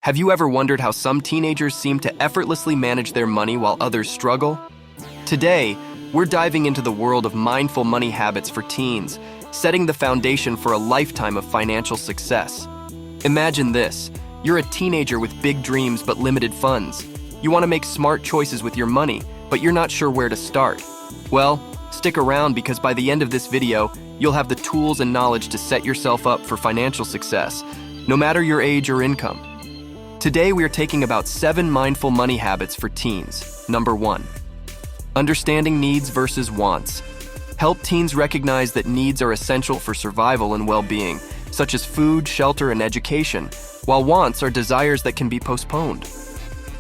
Have you ever wondered how some teenagers seem to effortlessly manage their money while others struggle? Today, we're diving into the world of mindful money habits for teens, setting the foundation for a lifetime of financial success. Imagine this: you're a teenager with big dreams but limited funds. You want to make smart choices with your money, but you're not sure where to start. Well, stick around because by the end of this video, you'll have the tools and knowledge to set yourself up for financial success, no matter your age or income. Today, we are taking about 7 mindful money habits for teens. Number 1. Understanding needs versus wants. Help teens recognize that needs are essential for survival and well-being, such as food, shelter, and education, while wants are desires that can be postponed.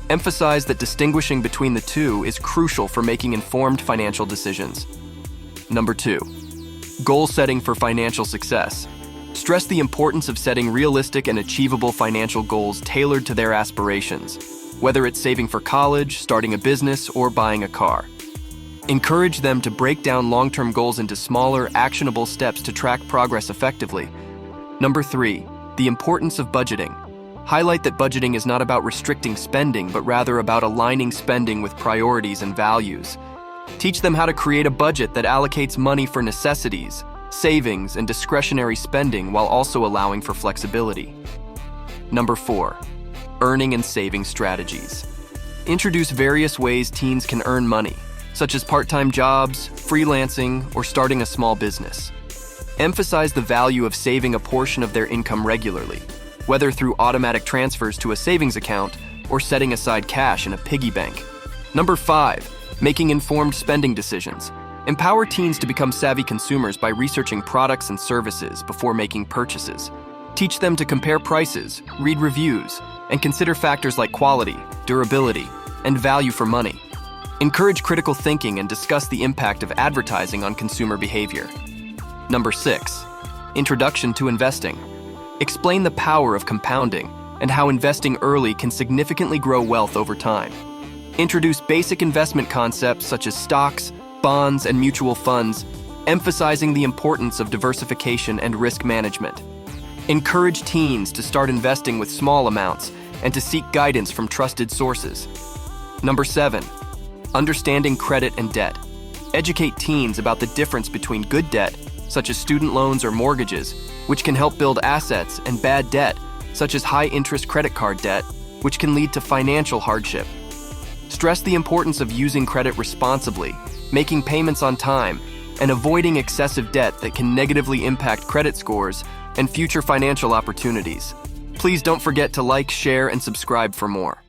Emphasize that distinguishing between the two is crucial for making informed financial decisions. Number 2. Goal setting for financial success. Stress the importance of setting realistic and achievable financial goals tailored to their aspirations, whether it's saving for college, starting a business, or buying a car. Encourage them to break down long-term goals into smaller, actionable steps to track progress effectively. Number 3. The importance of budgeting. Highlight that budgeting is not about restricting spending, but rather about aligning spending with priorities and values. Teach them how to create a budget that allocates money for necessities, savings, and discretionary spending while also allowing for flexibility. Number 4. Earning and saving strategies. Introduce various ways teens can earn money, such as part-time jobs, freelancing, or starting a small business. Emphasize the value of saving a portion of their income regularly, whether through automatic transfers to a savings account or setting aside cash in a piggy bank. Number 5. Making informed spending decisions. Empower teens to become savvy consumers by researching products and services before making purchases. Teach them to compare prices, read reviews, and consider factors like quality, durability, and value for money. Encourage critical thinking and discuss the impact of advertising on consumer behavior. Number 6. Introduction to investing. Explain the power of compounding and how investing early can significantly grow wealth over time. Introduce basic investment concepts such as stocks, bonds, and mutual funds, emphasizing the importance of diversification and risk management. Encourage teens to start investing with small amounts and to seek guidance from trusted sources. Number 7. Understanding credit and debt. Educate teens about the difference between good debt, such as student loans or mortgages, which can help build assets, and bad debt, such as high-interest credit card debt, which can lead to financial hardship. Stress the importance of using credit responsibly, making payments on time, and avoiding excessive debt that can negatively impact credit scores and future financial opportunities. Please don't forget to like, share, and subscribe for more.